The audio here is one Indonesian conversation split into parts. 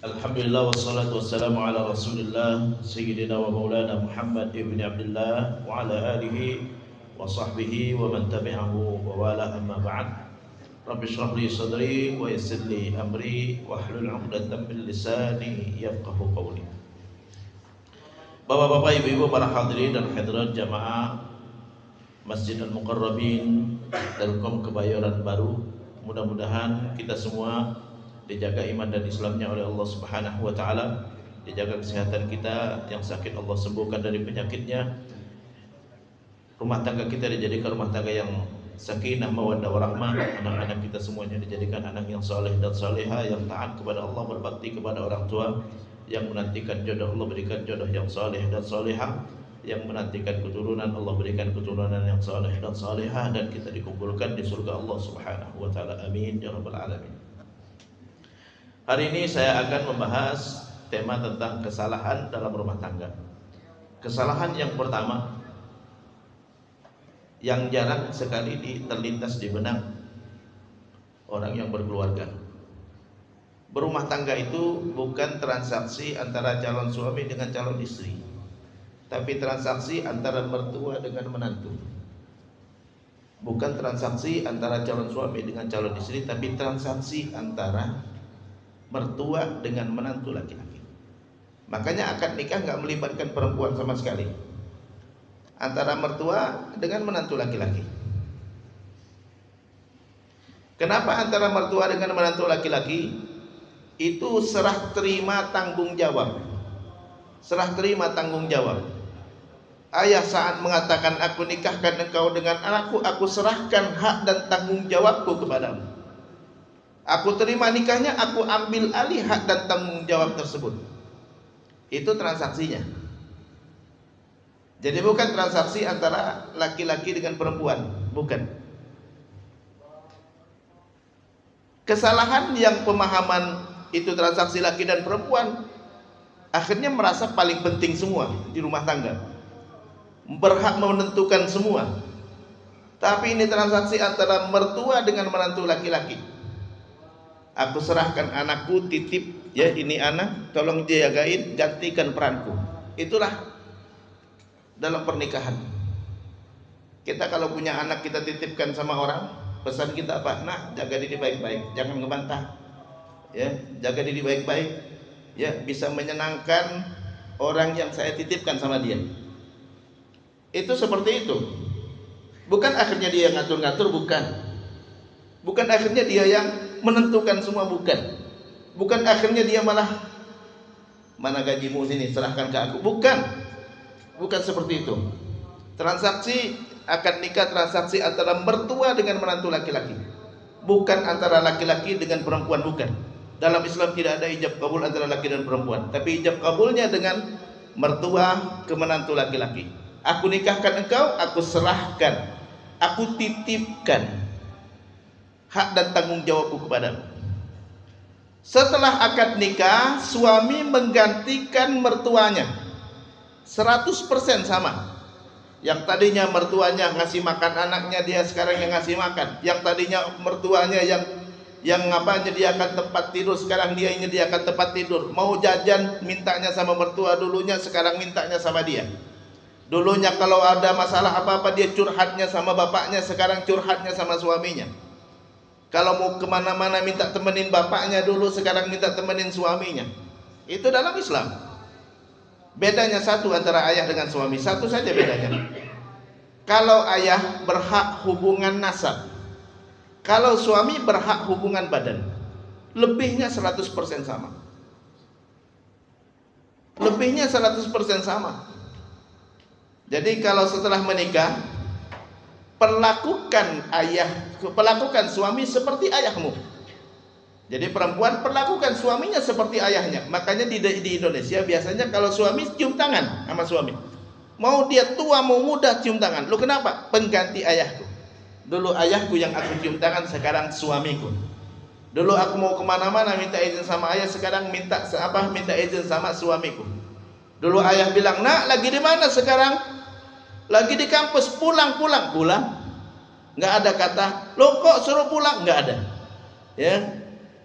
Alhamdulillah wassalatu wassalamu ala Rasulillah Sayyidina wa maulana Muhammad ibn Abdullah wa ala alihi wa sahbihi wa man tabi'ahu wa wala amma ba'd. Rabbi shrah li sadri wa yassir li amri wa hlul 'uqdatam min lisani yafqahu qawli. Bapak-bapak, ibu-ibu, para hadirin dan hadirat jamaah Masjid Al-Muqarrabin Telkom Kebayoran Baru, mudah-mudahan kita semua dijaga iman dan Islamnya oleh Allah Subhanahu wa taala, dijaga kesehatan kita, yang sakit Allah sembuhkan dari penyakitnya, rumah tangga kita dijadikan rumah tangga yang sakinah mawaddah warahmah, anak-anak kita semuanya dijadikan anak yang saleh dan saleha, yang taat kepada Allah, berbakti kepada orang tua, yang menantikan jodoh Allah berikan jodoh yang saleh dan saleha, yang menantikan keturunan Allah berikan keturunan yang saleh dan saleha, dan kita dikumpulkan di surga Allah Subhanahu wa taala. Amin ya rabbal alamin. Hari ini saya akan membahas tema tentang kesalahan dalam rumah tangga. Kesalahan yang pertama yang jarang sekali terlintas di benak orang yang berkeluarga. Berumah tangga itu bukan transaksi antara calon suami dengan calon istri, tapi transaksi antara mertua dengan menantu. Bukan transaksi antara calon suami dengan calon istri, tapi transaksi antara mertua dengan menantu laki-laki. Makanya akad nikah nggak melibatkan perempuan sama sekali, antara mertua dengan menantu laki-laki. Kenapa antara mertua dengan menantu laki-laki? Itu serah terima tanggung jawab. Serah terima tanggung jawab. Ayah saat mengatakan aku nikahkan engkau dengan anakku, aku serahkan hak dan tanggung jawabku kepadamu. Aku terima nikahnya, aku ambil alih hak dan tanggung jawab tersebut. Itu transaksinya. Jadi bukan transaksi antara laki-laki dengan perempuan, bukan. Kesalahan yang pemahaman itu transaksi laki dan perempuan, akhirnya merasa paling penting semua di rumah tangga, berhak menentukan semua. Tapi ini transaksi antara mertua dengan menantu laki-laki. Aku serahkan anakku, titip ya, ini anak, tolong jagain, gantikan peranku. Itulah dalam pernikahan. Kita kalau punya anak kita titipkan sama orang, pesan kita apa? Nah, jaga diri baik-baik, jangan ngebantah. Ya, jaga diri baik-baik. Ya, bisa menyenangkan orang yang saya titipkan sama dia. Itu seperti itu. Bukan akhirnya dia yang ngatur-ngatur, bukan. Bukan akhirnya dia yang menentukan semua, bukan. Bukan akhirnya dia malah mana gajimu sini serahkan ke aku, bukan. Bukan seperti itu. Transaksi akad nikah transaksi antara mertua dengan menantu laki-laki, bukan antara laki-laki dengan perempuan, bukan. Dalam Islam tidak ada ijab kabul antara laki dan perempuan, tapi ijab kabulnya dengan mertua ke menantu laki-laki. Aku nikahkan engkau, aku serahkan, aku titipkan hak dan tanggung jawabku kepadamu. Setelah akad nikah, suami menggantikan mertuanya 100% sama. Yang tadinya mertuanya ngasih makan anaknya, dia sekarang yang ngasih makan. Yang tadinya mertuanya yang nyediakan tempat tidur, sekarang dia nyediakan tempat tidur. Mau jajan mintanya sama mertua dulunya, sekarang mintanya sama dia. Dulunya kalau ada masalah apa-apa dia curhatnya sama bapaknya, sekarang curhatnya sama suaminya. Kalau mau kemana-mana minta temenin bapaknya dulu, sekarang minta temenin suaminya. Itu dalam Islam. Bedanya satu antara ayah dengan suami, satu saja bedanya. Kalau ayah berhak hubungan nasab, kalau suami berhak hubungan badan. Lebihnya 100% sama. Lebihnya 100% sama. Jadi kalau setelah menikah, perlakukan suami seperti ayahmu. Jadi perempuan perlakukan suaminya seperti ayahnya. Makanya di Indonesia biasanya kalau suami cium tangan sama suami, mau dia tua mau muda cium tangan. Lu kenapa? Pengganti ayahku. Dulu ayahku yang aku cium tangan, sekarang suamiku. Dulu aku mau kemana-mana minta izin sama ayah, sekarang minta izin sama suamiku. Dulu ayah bilang, nak lagi di mana sekarang? Lagi di kampus, pulang. Nggak ada kata, lo kok suruh pulang, nggak ada. Ya,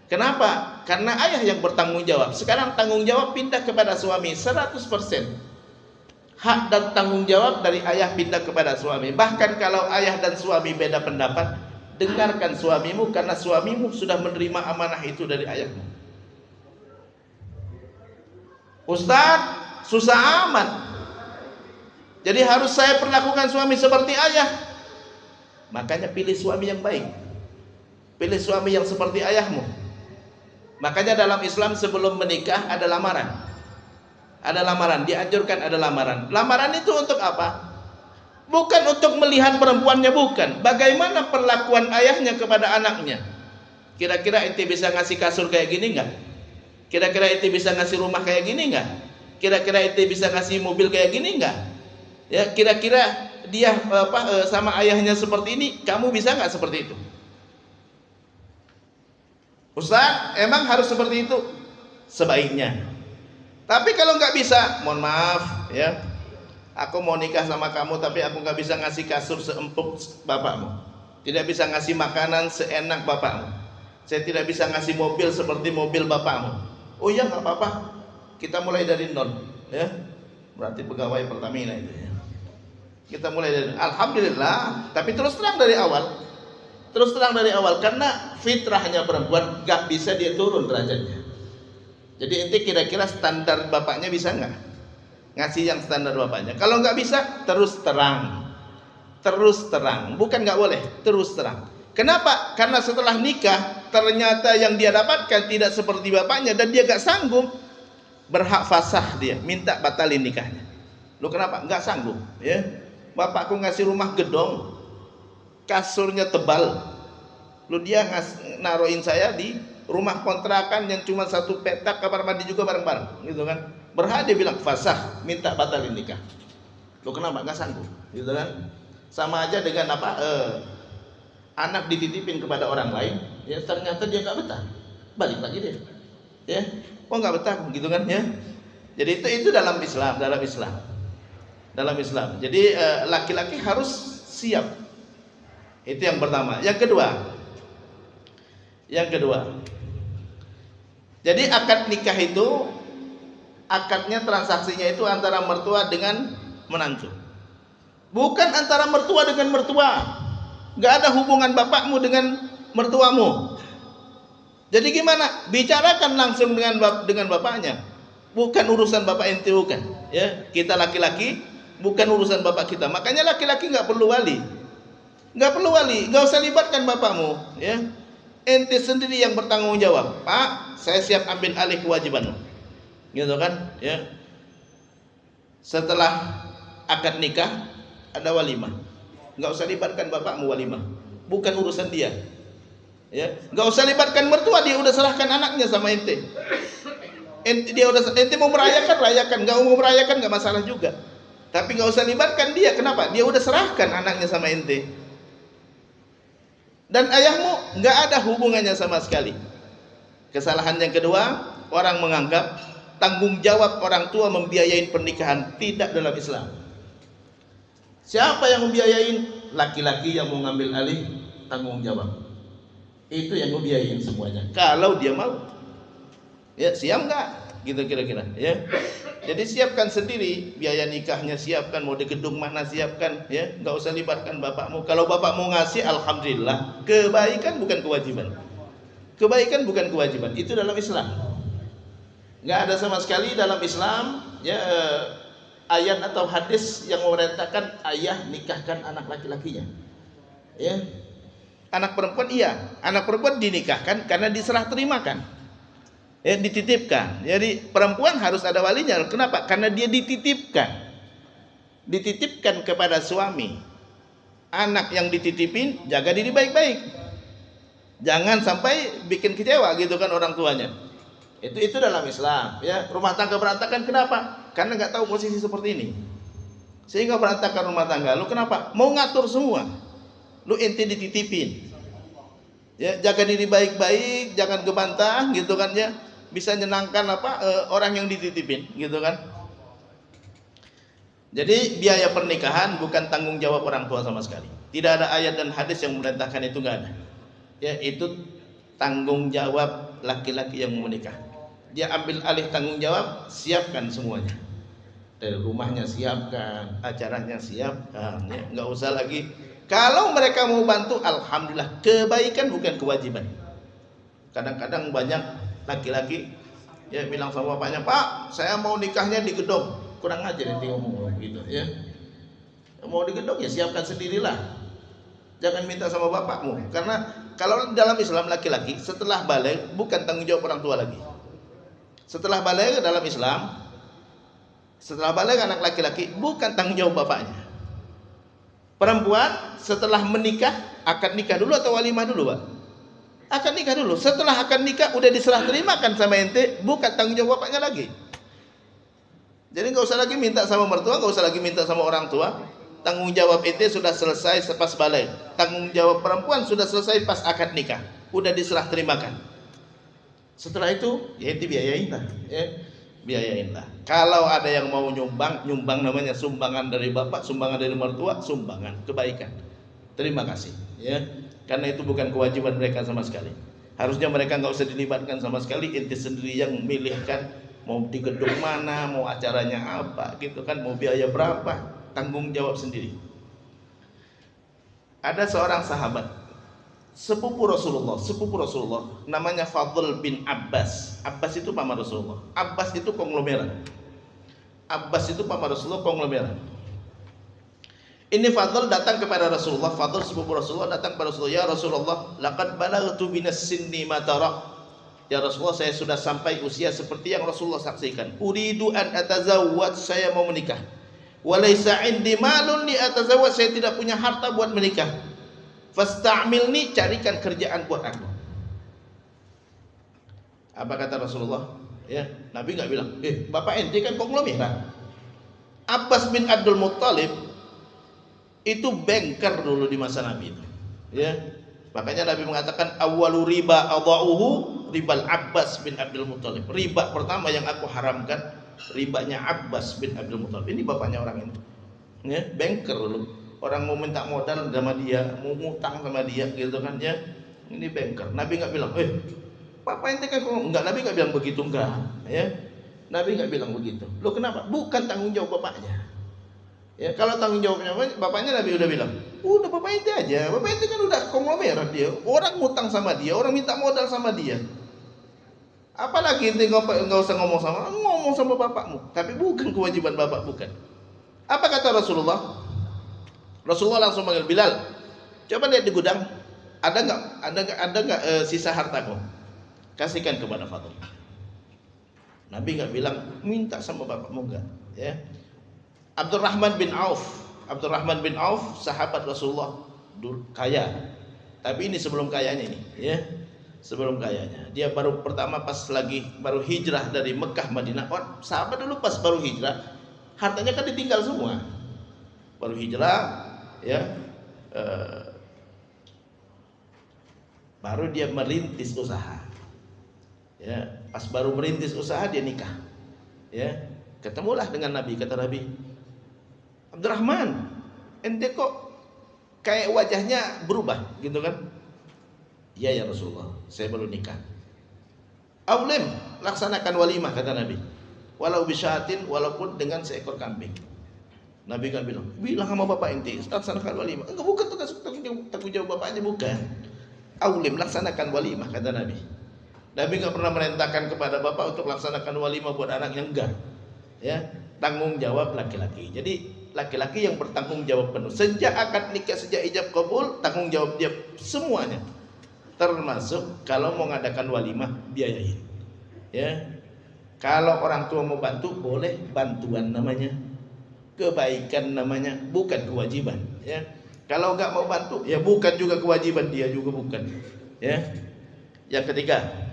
Kenapa? Karena ayah yang bertanggung jawab. Sekarang tanggung jawab pindah kepada suami 100%. Hak dan tanggung jawab dari ayah pindah kepada suami. Bahkan kalau ayah dan suami beda pendapat, dengarkan suamimu, karena suamimu sudah menerima amanah itu dari ayahmu. Ustaz, susah amat. Jadi harus saya perlakukan suami seperti ayah. Makanya pilih suami yang baik. Pilih suami yang seperti ayahmu. Makanya dalam Islam sebelum menikah ada lamaran. Ada lamaran, dianjurkan ada lamaran. Lamaran itu untuk apa? Bukan untuk melihat perempuannya, bukan. Bagaimana perlakuan ayahnya kepada anaknya. Kira-kira ente bisa ngasih kasur kayak gini enggak? Kira-kira ente bisa ngasih rumah kayak gini enggak? Kira-kira ente bisa ngasih mobil kayak gini enggak? Ya, kira-kira dia sama ayahnya seperti ini, kamu bisa enggak seperti itu? Ustaz, emang harus seperti itu? Sebaiknya. Tapi kalau nggak bisa, mohon maaf ya, aku mau nikah sama kamu tapi aku nggak bisa ngasih kasur seempuk bapakmu, tidak bisa ngasih makanan seenak bapakmu, saya tidak bisa ngasih mobil seperti mobil bapakmu. Oh ya, nggak apa-apa, kita mulai dari nol ya, berarti pegawai Pertamina itu ya. Kita mulai dari alhamdulillah, tapi terus terang dari awal. Terus terang dari awal, karena fitrahnya perempuan gak bisa dia turun derajatnya. Jadi inti kira-kira standar bapaknya bisa nggak ngasih yang standar bapaknya? Kalau nggak bisa, terus terang, bukan nggak boleh, terus terang. Kenapa? Karena setelah nikah ternyata yang dia dapatkan tidak seperti bapaknya dan dia gak sanggup, berhak fasah dia, minta batalin nikahnya. Lu kenapa? Nggak sanggup ya. Bapakku ngasih rumah gedong, kasurnya tebal, lu dia naruhin saya di rumah kontrakan yang cuma satu petak, kamar mandi juga bareng-bareng gitu kan. Berhak dia bilang fasah, minta batalin nikah. Lu kenapa? Nggak sanggup gitu kan. Sama aja dengan apa, anak dititipin kepada orang lain ya, ternyata dia nggak betah, balik lagi dia ya, oh nggak betah gitu kan ya. Jadi itu dalam Islam. Jadi laki-laki harus siap. Itu yang pertama. Yang kedua, jadi akad nikah itu, akadnya, transaksinya itu antara mertua dengan menantu, bukan antara mertua dengan mertua. Gak ada hubungan bapakmu dengan mertuamu. Jadi gimana? Bicarakan langsung dengan bapaknya, bukan urusan bapak ente, bukan ya. Kita laki-laki, bukan urusan bapak kita. Makanya laki-laki nggak perlu wali, nggak usah libatkan bapakmu ya. Ente sendiri yang bertanggung jawab. Pak, saya siap ambil alih kewajibanmu, gitu kan ya. Setelah akad nikah ada walimah, nggak usah libatkan bapakmu walimah, bukan urusan dia ya. Nggak usah libatkan mertua, dia udah serahkan anaknya sama ente. Ente mau merayakan, nggak mau merayakan nggak masalah juga, tapi nggak usah libatkan dia. Kenapa? Dia udah serahkan anaknya sama ente. Dan ayahmu nggak ada hubungannya sama sekali. Kesalahan yang kedua, orang menganggap tanggung jawab orang tua membiayain pernikahan. Tidak dalam Islam. Siapa yang membiayain? Laki-laki yang mau ngambil alih tanggung jawab. Itu yang membiayain semuanya. Kalau dia mau, ya siap nggak? Gitu kira-kira. Ya. Jadi siapkan sendiri biaya nikahnya, siapkan mau di gedung mana, siapkan ya. Nggak usah libatkan bapakmu. Kalau bapakmu ngasih, alhamdulillah. Kebaikan bukan kewajiban. Itu dalam Islam. Nggak ada sama sekali dalam Islam ya ayat atau hadis yang memerintahkan ayah nikahkan anak laki-lakinya. Ya. Anak perempuan iya, anak perempuan dinikahkan karena diserah terimakan. Ya, dititipkan. Jadi perempuan harus ada walinya. Kenapa? Karena dia dititipkan kepada suami. Anak yang dititipin jaga diri baik-baik, jangan sampai bikin kecewa gitu kan orang tuanya. Itu dalam Islam ya. Rumah tangga berantakan kenapa? Karena nggak tahu posisi seperti ini, sehingga berantakan rumah tangga. Lu kenapa? Mau ngatur semua. Lu ente dititipin ya, jaga diri baik-baik, jangan gebantah gitu kan ya. Bisa nyenangkan orang yang dititipin gitu kan. Jadi biaya pernikahan bukan tanggung jawab orang tua sama sekali. Tidak ada ayat dan hadis yang memerintahkan itu, nggak ada. Ya, itu tanggung jawab laki-laki yang mau menikah. Dia ambil alih tanggung jawab, siapkan semuanya. Dari rumahnya siapkan, acaranya siapkan, ya. Nggak usah lagi. Kalau mereka mau bantu, alhamdulillah, kebaikan bukan kewajiban. Kadang-kadang banyak laki-laki ya bilang sama bapaknya, "Pak, saya mau nikahnya di gedung." Kurang aja nanti ngomong gitu ya. Mau di gedung ya siapkan sendirilah. Jangan minta sama bapakmu. Karena kalau dalam Islam laki-laki setelah balik bukan tanggung jawab orang tua lagi. Setelah balik dalam Islam, setelah balik anak laki-laki bukan tanggung jawab bapaknya. Perempuan setelah menikah, akad nikah dulu atau walimah dulu, Pak? Akad nikah dulu. Setelah akad nikah udah diserah terimakan sama ente, bukan tanggung jawab bapaknya lagi. Jadi nggak usah lagi minta sama mertua, nggak usah lagi minta sama orang tua. Tanggung jawab ente sudah selesai pas balik. Tanggung jawab perempuan sudah selesai pas akad nikah, udah diserah terimakan. Setelah itu ya ente biayain lah, ya. Biayain lah. Kalau ada yang mau nyumbang, nyumbang namanya sumbangan dari bapak, sumbangan dari mertua, sumbangan kebaikan. Terima kasih, ya. Karena itu bukan kewajiban mereka sama sekali. Harusnya mereka nggak usah dilibatkan sama sekali. Ente sendiri yang memilihkan mau di gedung mana, mau acaranya apa, gitu kan, mau biaya berapa, tanggung jawab sendiri. Ada seorang sahabat sepupu Rasulullah, namanya Fadl bin Abbas. Abbas itu paman Rasulullah. Abbas itu konglomerat. Ini Fadl datang kepada Rasulullah. Fadl sepupu Rasulullah datang kepada Rasulullah. Ya Rasulullah, laqad balagtu minas sinni ma tara. Ya Rasulullah, saya sudah sampai usia seperti yang Rasulullah saksikan. Uridu an atazawwaj, saya mau menikah. Walaysa indi malun li atazawwaj, saya tidak punya harta buat menikah. Fasta'milni, carikan kerjaan buat aku. Apa kata Rasulullah? Ya, Nabi nggak bilang, bapak ente kan konglomerat. Abbas bin Abdul Muttalib itu banker dulu di masa Nabi itu. Ya, makanya Nabi mengatakan awwalu riba adha'uhu ribal Abbas bin Abdul Muttalib. Riba pertama yang aku haramkan ribanya Abbas bin Abdul Muttalib. Ini bapaknya orang ini. Ya, banker dulu. Orang mau minta modal sama dia, mau ngutang sama dia gitu kan ya. Ini banker. Nabi nggak bilang, bapak ente kan enggak, Nabi nggak bilang begitu, enggak, ya. Nabi nggak bilang begitu. Loh kenapa? Bukan tanggung jawab bapaknya. Ya, kalau tanggung jawabnya bapaknya, Nabi udah bilang, udah bapak ente aja. Bapak ente kan udah konglomerat dia. Orang ngutang sama dia, orang minta modal sama dia. Apalagi ente nggak usah ngomong sama bapakmu. Tapi bukan kewajiban bapak, bukan. Apa kata Rasulullah? Rasulullah langsung manggil Bilal. Coba lihat di gudang, ada nggak sisa hartaku? Kasihkan kepada Fadl. Nabi nggak bilang minta sama bapakmu, enggak, ya. Abdurrahman bin Auf, sahabat Rasulullah, kaya. Tapi ini sebelum kayanya ini, ya. Sebelum kayanya. Dia baru pertama pas lagi baru hijrah dari Mekah Madinah. Sahabat dulu pas baru hijrah, hartanya kan ditinggal semua. Baru hijrah, ya. Baru dia merintis usaha. Ya, pas baru merintis usaha dia nikah. Ya, ketemulah dengan Nabi, kata Nabi, Abdurrahman, ente kok kayak wajahnya berubah gitu kan? Iya ya Rasulullah, saya baru nikah. Aulim, laksanakan walimah, kata Nabi. Walau bisyatin, walaupun dengan seekor kambing. Nabi kan bilang sama bapak ente, laksanakan walimah. Enggak, bukan tanggung jawab bapaknya, bukan. Aulim, laksanakan walimah, kata Nabi. Nabi nggak pernah merintahkan kepada bapak untuk laksanakan walimah buat anaknya, enggak. Ya, tanggung jawab laki-laki. Jadi laki-laki yang bertanggung jawab penuh. Sejak akad nikah, sejak ijab kabul, tanggung jawab dia semuanya. Termasuk kalau mau ngadakan walimah, biayain. Ya. Kalau orang tua mau bantu, boleh, bantuan namanya. Kebaikan namanya, bukan kewajiban, ya. Kalau nggak mau bantu, ya bukan juga kewajiban, dia juga bukan. Ya. Yang ketiga,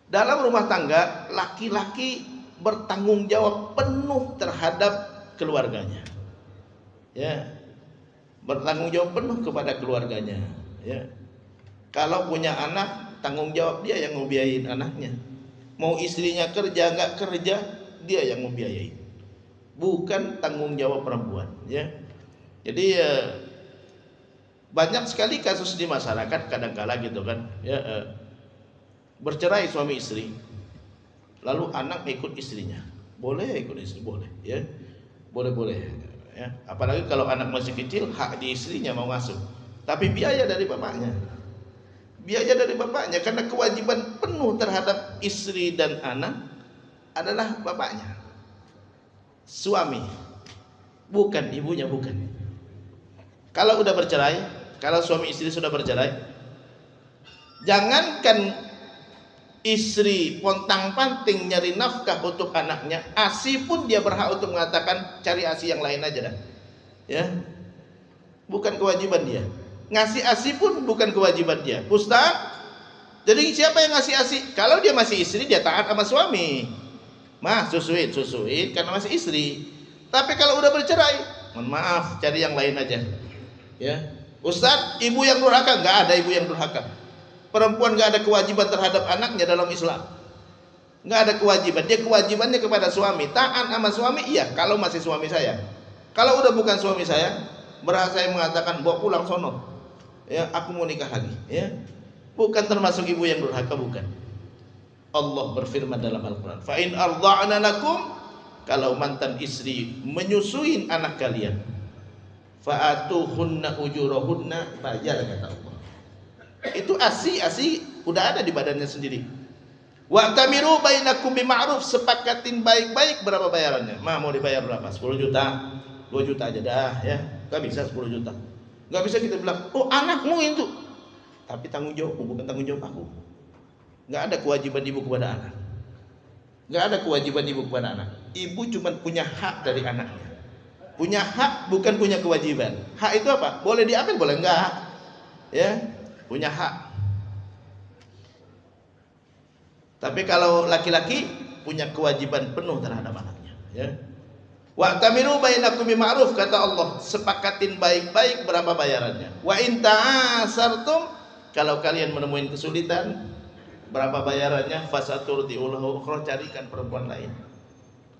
dalam rumah tangga, laki-laki bertanggung jawab penuh terhadap keluarganya. Ya. Bertanggung jawab penuh kepada keluarganya, ya. Kalau punya anak, tanggung jawab dia yang mau biayain anaknya. Mau istrinya kerja nggak kerja, dia yang mau biayain. Bukan tanggung jawab perempuan, ya. Jadi banyak sekali kasus di masyarakat kadang-kala gitu kan, ya. bercerai suami istri, lalu anak ikut istrinya, boleh ikut istri, boleh, ya, boleh, ya. Apalagi kalau anak masih kecil, hak di istrinya mau ngasuh, tapi biaya dari bapaknya, karena kewajiban penuh terhadap istri dan anak adalah bapaknya, suami, bukan ibunya, bukan. Kalau udah bercerai, kalau suami istri sudah bercerai, jangankan istri pontang-panting nyari nafkah untuk anaknya, ASI pun dia berhak untuk mengatakan cari ASI yang lain aja dah. Ya. Bukan kewajiban dia. Ngasih ASI pun bukan kewajiban dia. Ustaz, jadi siapa yang ngasih ASI? Kalau dia masih istri, dia taat sama suami. Mah, susuin karena masih istri. Tapi kalau udah bercerai, mohon maaf, cari yang lain aja. Ya. Ustaz, ibu yang durhaka? Enggak ada ibu yang durhaka. Perempuan enggak ada kewajiban terhadap anaknya dalam Islam. Enggak ada kewajiban. Dia kewajibannya kepada suami. Taat sama suami, iya, kalau masih suami saya. Kalau udah bukan suami saya, berhak saya mengatakan bawa pulang sono. Ya, aku mau nikah lagi, ya. Bukan termasuk ibu yang durhaka, bukan. Allah berfirman dalam Al-Qur'an, "Fa in arda'na lakum", kalau mantan istri menyusuin anak kalian, fa'atuhunna ujurahunna, bayar, kata Allah. Itu ASI udah ada di badannya sendiri. Wa'tamiru bainakum bima'ruf, sepakatin baik-baik berapa bayarannya. Mau dibayar berapa? 10 juta, 2 juta aja dah, ya. Gak bisa 10 juta. Gak bisa kita bilang, oh anakmu itu. Tapi tanggung jawabmu, bukan tanggung jawab aku. Gak ada kewajiban ibu kepada anak. Gak ada kewajiban ibu kepada anak. Ibu cuma punya hak dari anaknya. Punya hak, bukan punya kewajiban. Hak itu apa? Boleh diambil, boleh enggak. Ya, punya hak. Tapi kalau laki-laki punya kewajiban penuh terhadap anaknya, ya. Wa'tamiru bainakum bima'ruf, kata Allah, sepakatin baik-baik berapa bayarannya. Wa in ta'asartum, kalau kalian menemui kesulitan, berapa bayarannya? Fasaturdi'u lahu ukhra, carikan perempuan lain.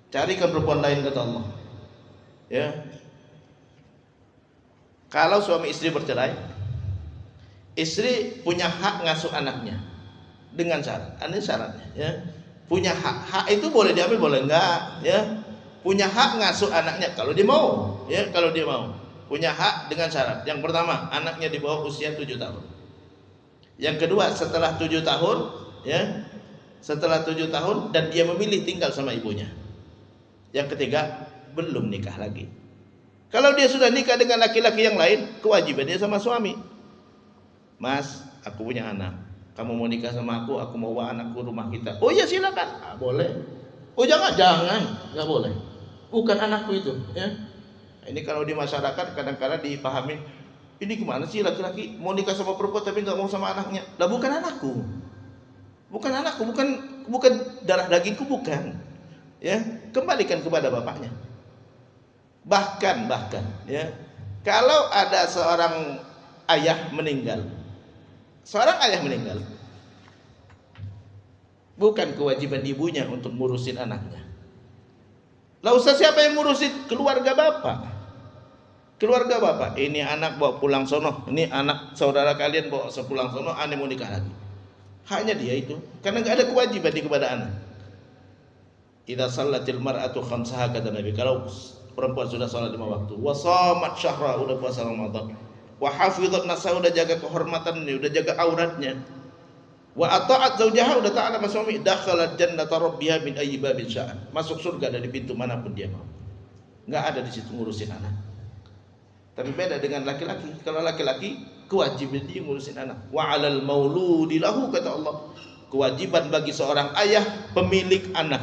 Carikan perempuan lain, kata Allah. Ya. Kalau suami istri bercerai, istri punya hak ngasuh anaknya dengan syarat. Ini syaratnya, ya. Punya hak. Hak itu boleh diambil, boleh enggak, ya. Punya hak ngasuh anaknya kalau dia mau, ya, kalau dia mau. Punya hak dengan syarat. Yang pertama, anaknya di bawah usia 7 tahun. Yang kedua, setelah 7 tahun, ya. Setelah 7 tahun dan dia memilih tinggal sama ibunya. Yang ketiga, belum nikah lagi. Kalau dia sudah nikah dengan laki-laki yang lain, kewajiban dia sama suami. Mas, aku punya anak. Kamu mau nikah sama aku mau bawa anakku rumah kita. Oh iya, silakan. Boleh. Oh jangan, nggak boleh. Bukan anakku itu, ya. Ini kalau di masyarakat kadang-kadang dipahami, ini gimana sih laki-laki mau nikah sama perempuan tapi nggak mau sama anaknya? Lah bukan anakku. Bukan anakku, bukan darah dagingku, bukan. Ya, kembalikan kepada bapaknya. Bahkan, ya. Kalau ada seorang ayah meninggal, bukan kewajiban ibunya untuk ngurusin anaknya. Lah usah siapa yang ngurusin? Keluarga bapak. Ini anak bawa pulang sono, ini anak saudara kalian bawa sepulang sono, ane mau nikah lagi. Hanya dia itu, karena nggak ada kewajiban di kepada anak. Idza shallatil mar'atu khamsaha, kata Nabi, kalau perempuan sudah salat 5 waktu, wa shamat syahra, udah puasa Ramadan, wa hafizat nafsa, udah jaga kehormatannya, udah jaga auratnya, wa ata'at zaujaha, udah taat sama suami, dakhalat jannata rabbiha min ayyi babin sya'a, masuk surga dari pintu manapun dia mau. Enggak ada di situ ngurusin anak. Tapi beda dengan laki-laki. Kalau laki-laki kewajiban dia ngurusin anak. Wa 'alal mauludi lahu, kata Allah, kewajiban bagi seorang ayah pemilik anak.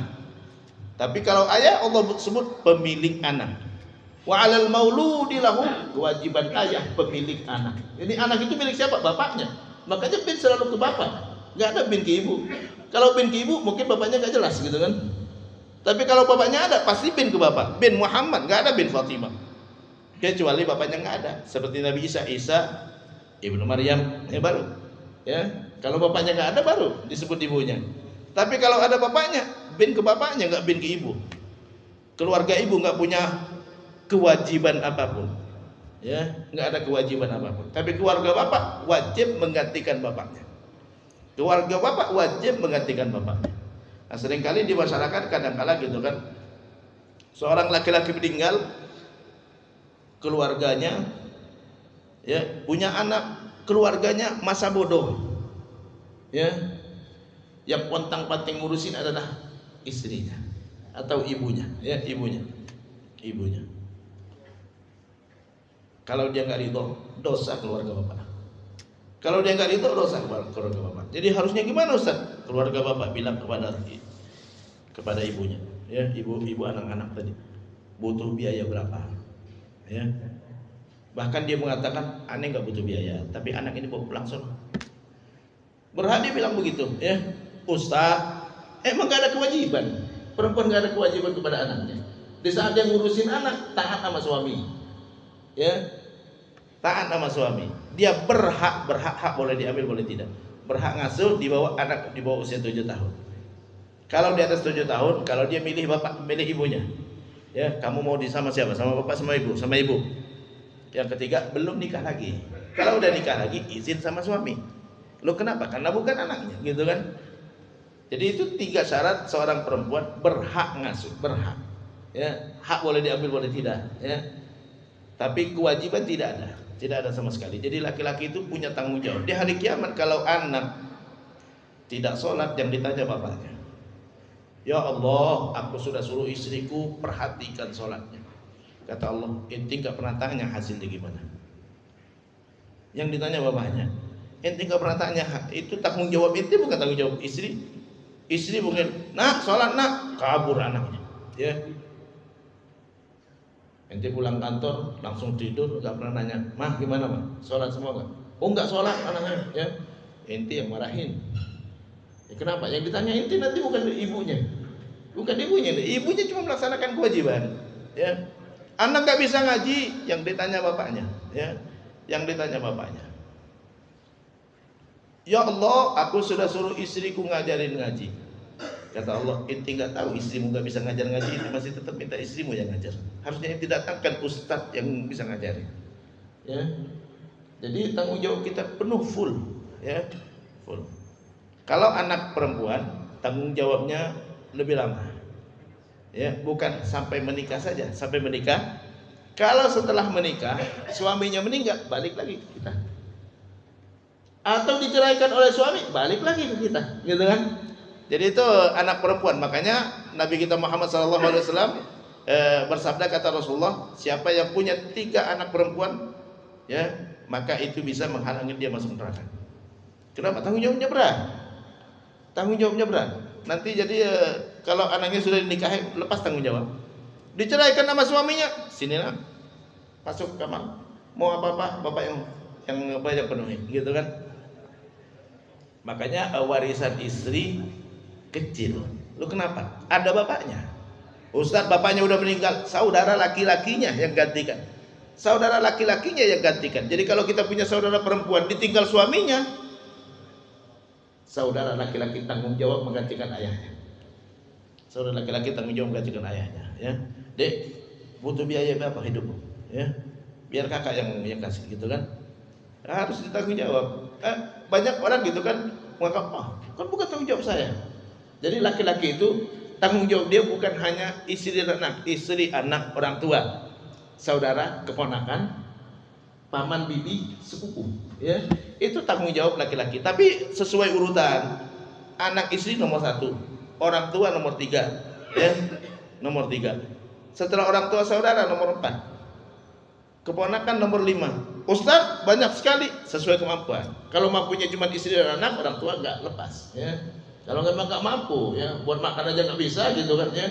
Tapi kalau ayah Allah sebut pemilik anak. Wa 'alal mauludi lahu, kewajiban ayah pemilik anak. Jadi anak itu milik siapa? Bapaknya. Makanya bin selalu ke bapak. Enggak ada bin ke ibu. Kalau bin ke ibu mungkin bapaknya enggak jelas gitu kan. Tapi kalau bapaknya ada pasti bin ke bapak. Bin Muhammad, enggak ada bin Fatimah. Kecuali bapaknya enggak ada. Seperti Nabi Isa ibnu Maryam, ya baru. Ya, kalau bapaknya enggak ada baru disebut ibunya. Tapi kalau ada bapaknya, bin ke bapaknya, enggak bin ke ibu. Keluarga ibu enggak punya kewajiban apapun. Ya, enggak ada kewajiban apapun. Tapi keluarga bapak wajib menggantikan bapaknya. Keluarga bapak wajib menggantikan bapaknya. Nah, seringkali di masyarakat kadang-kala gitu kan, seorang laki-laki meninggal, keluarganya ya punya anak, keluarganya masa bodoh, ya, yang pontang-panting ngurusin adalah istrinya atau ibunya, ya, ibunya. Kalau dia nggak ridho, dosa keluarga bapak. Kalau dia nggak ridho, dosa keluarga bapak. Jadi harusnya gimana Ustaz? Keluarga bapak bilang kepada ibunya, ya, ibu anak-anak tadi butuh biaya berapa, ya. Bahkan dia mengatakan, aneh nggak butuh biaya, tapi anak ini bawa pulang sono. Berhak dia bilang begitu, ya. Ustaz, emang nggak ada kewajiban. Perempuan nggak ada kewajiban kepada anaknya. Di saat dia ngurusin anak, taat sama suami, ya, taat sama suami. Dia berhak boleh diambil boleh tidak. Berhak ngasuh dibawa anak di bawah usia 7 tahun. Kalau di atas 7 tahun, kalau dia milih ibunya, ya, kamu mau sama siapa? Sama bapak, sama ibu. Yang ketiga, belum nikah lagi. Kalau udah nikah lagi, izin sama suami. Lo kenapa? Karena bukan anaknya, gitu kan? Jadi itu 3 syarat seorang perempuan berhak ngasuh, berhak. Ya, hak boleh diambil boleh tidak, ya. Tapi kewajiban tidak ada sama sekali. Jadi laki-laki itu punya tanggung jawab. Di hari kiamat kalau anak tidak sholat, yang ditanya bapaknya, ya Allah, aku sudah suruh istriku perhatikan sholatnya. Kata Allah, ente gak pernah tanya hasilnya gimana. Yang ditanya bapaknya, ente gak pernah tanya, itu tanggung jawab ente, bukan tanggung jawab istri. Istri mungkin, nak sholat nak, kabur anaknya, ya. Ente pulang kantor langsung tidur, gak pernah nanya, mah gimana mah, sholat semua gak? Oh gak sholat anaknya, ya. Ente yang marahin. Ya, kenapa? Yang ditanya ente nanti bukan ibunya, ibunya cuma melaksanakan kewajiban, ya. Anak gak bisa ngaji, yang ditanya bapaknya, ya. Yang ditanya bapaknya, ya Allah, aku sudah suruh istriku ngajarin ngaji. Kata Allah, ente nggak tahu istrimu nggak bisa ngajar ngaji, ente masih tetap minta istrimu yang ngajar. Harusnya ente datangkan ustadz yang bisa ngajarin, ya. Jadi tanggung jawab kita penuh full, ya, full. Kalau anak perempuan tanggung jawabnya lebih lama, ya, bukan sampai menikah saja, sampai menikah. Kalau setelah menikah suaminya meninggal, balik lagi ke kita. Atau diceraikan oleh suami, balik lagi ke kita, gitu kan? Jadi itu anak perempuan. Makanya Nabi kita Muhammad SAW bersabda, kata Rasulullah, siapa yang punya 3 anak perempuan, ya, maka itu bisa menghalangi dia masuk neraka. Kenapa? Tanggung jawabnya berat. Nanti jadi kalau anaknya sudah dinikahi, lepas tanggung jawab. Diceraikan sama suaminya, sini nak, masuk kamar, mau apa-apa bapak yang banyak penuhi, gitu kan? Makanya warisan istri kecil. Lu kenapa? Ada bapaknya. Ustaz, bapaknya udah meninggal, saudara laki-lakinya yang gantikan. Jadi kalau kita punya saudara perempuan ditinggal suaminya, saudara laki-laki tanggung jawab menggantikan ayahnya. Ya. Dek, butuh biaya berapa hidupmu? Ya. Biar kakak yang kasih, gitu kan? Harus ditanggung jawab. Banyak orang gitu kan menganggap, kan bukan tanggung jawab saya. Jadi laki-laki itu tanggung jawab dia bukan hanya istri anak, orang tua, saudara, keponakan, paman, bibi, sepupu, ya. Itu tanggung jawab laki-laki. Tapi sesuai urutan. Anak istri nomor 1, orang tua nomor 3, ya. Nomor 3. Setelah orang tua saudara nomor 4. Keponakan nomor 5. Ustaz, banyak sekali, sesuai kemampuan. Kalau mampunya cuma istri dan anak, orang tua enggak lepas, ya. Kalau memang nggak mampu, ya, buat makan aja nggak bisa, gitu kan, ya.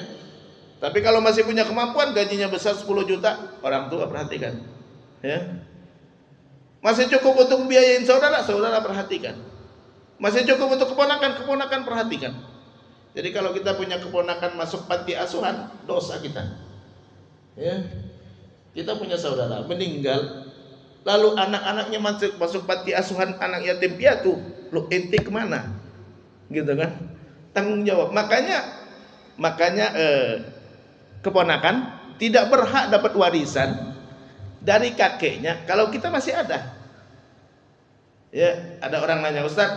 Tapi kalau masih punya kemampuan, gajinya besar 10 juta, orang tua perhatikan, ya. Masih cukup untuk biayain saudara perhatikan. Masih cukup untuk keponakan perhatikan. Jadi kalau kita punya keponakan masuk panti asuhan, dosa kita, ya. Kita punya saudara meninggal, lalu anak-anaknya masuk panti asuhan anak yatim piatu, lu ente kemana? Gitu kan? Tanggung jawab. Makanya keponakan tidak berhak dapat warisan dari kakeknya kalau kita masih ada. Ya, ada orang nanya, Ustaz,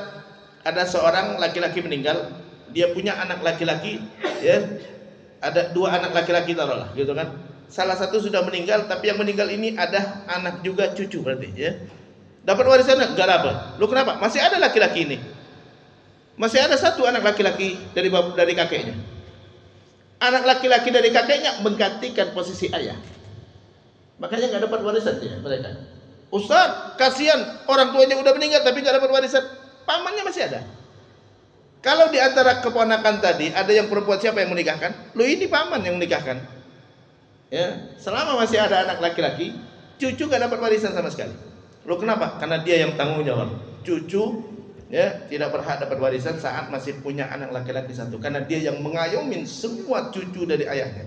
ada seorang laki-laki meninggal, dia punya anak laki-laki, ya, ada 2 anak laki-laki taruhlah, gitu kan. Salah satu sudah meninggal, tapi yang meninggal ini ada anak juga cucu berarti, ya. Dapat warisan enggak dapat. Lu kenapa? Masih ada laki-laki ini. Masih ada 1 anak laki-laki dari kakeknya. Anak laki-laki dari kakeknya menggantikan posisi ayah. Makanya nggak dapat warisan ya mereka. Ustaz, kasihan orang tuanya udah meninggal tapi nggak dapat warisan. Pamannya masih ada. Kalau di antara keponakan tadi ada yang perempuan, siapa yang menikahkan? Lu ini paman yang menikahkan. Ya, selama masih ada anak laki-laki, cucu nggak dapat warisan sama sekali. Lu kenapa? Karena dia yang tanggung jawab. Cucu ya tidak berhak dapat warisan saat masih punya anak laki-laki 1, karena dia yang mengayomin semua cucu dari ayahnya.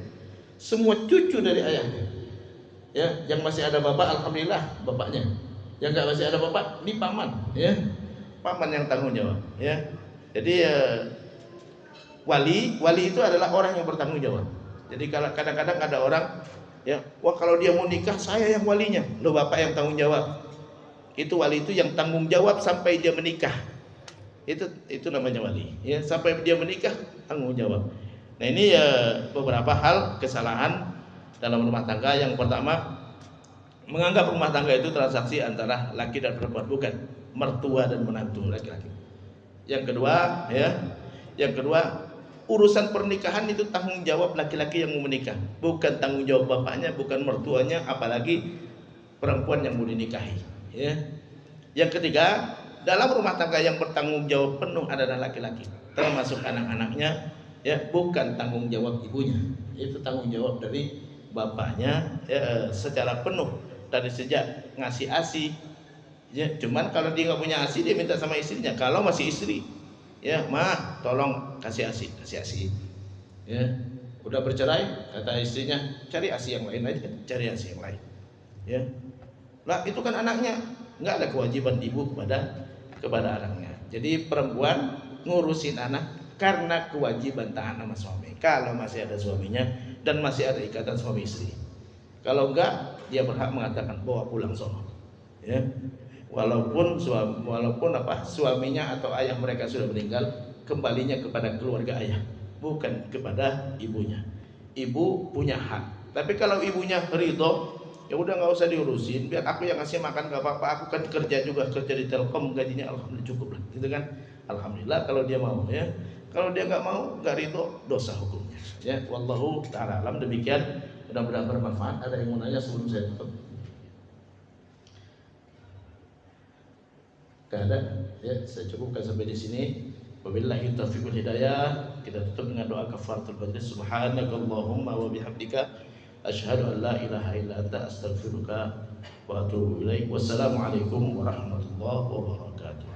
Semua cucu dari ayahnya. Ya, yang masih ada bapak alhamdulillah bapaknya. Yang enggak masih ada bapak, ini paman, ya. Paman yang tanggung jawab, ya. Jadi wali itu adalah orang yang bertanggung jawab. Jadi kalau kadang-kadang ada orang ya, wah kalau dia mau nikah saya yang walinya. Loh, bapak yang tanggung jawab. Itu wali itu yang tanggung jawab sampai dia menikah. Itu namanya wali, ya, sampai dia menikah tanggung jawab. Nah, ini beberapa hal kesalahan dalam rumah tangga. Yang pertama, menganggap rumah tangga itu transaksi antara laki dan perempuan, bukan mertua dan menantu laki-laki. Yang kedua, urusan pernikahan itu tanggung jawab laki-laki yang mau menikah, bukan tanggung jawab bapaknya, bukan mertuanya, apalagi perempuan yang mau dinikahi, ya. Yang ketiga, dalam rumah tangga yang bertanggung jawab penuh adalah laki-laki, termasuk anak-anaknya, ya, bukan tanggung jawab ibunya. Itu tanggung jawab dari bapaknya, ya, secara penuh dari sejak ngasih ASI. Ya, cuman kalau dia nggak punya ASI, dia minta sama istrinya. Kalau masih istri, ya, mah tolong kasih ASI. Ya, udah bercerai, kata istrinya, cari ASI yang lain aja, cari ASI yang lain. Ya, lah itu kan anaknya, nggak ada kewajiban ibu kepada anaknya. Jadi perempuan ngurusin anak karena kewajiban taat sama suami. Kalau masih ada suaminya dan masih ada ikatan suami istri. Kalau enggak, dia berhak mengatakan bawa pulang sono. Ya. Walaupun suaminya atau ayah mereka sudah meninggal, kembalinya kepada keluarga ayah, bukan kepada ibunya. Ibu punya hak. Tapi kalau ibunya ridho, ya udah nggak usah diurusin, biar aku yang ngasih makan nggak apa-apa. Aku kan kerja di Telkom, gajinya alhamdulillah cukup lah, gitu kan. Alhamdulillah kalau dia mau, ya. Kalau dia nggak mau, nggak ridho, dosa hukumnya. Ya, wallahu ta'ala alam. Demikian, mudah-mudahan bermanfaat. Ada yang mau nanya sebelum saya tutup? Gak ada, ya, saya cukupkan sampai di sini. Wabillahi taufiq wal hidayah. Kita tutup dengan doa kafaratul majlis. Subhanakallahumma wa bihamdika asyhadu an la ilaha illa anta astaghfiruka wa atubu ilaik. Wassalamualaikum warahmatullahi wabarakatuh.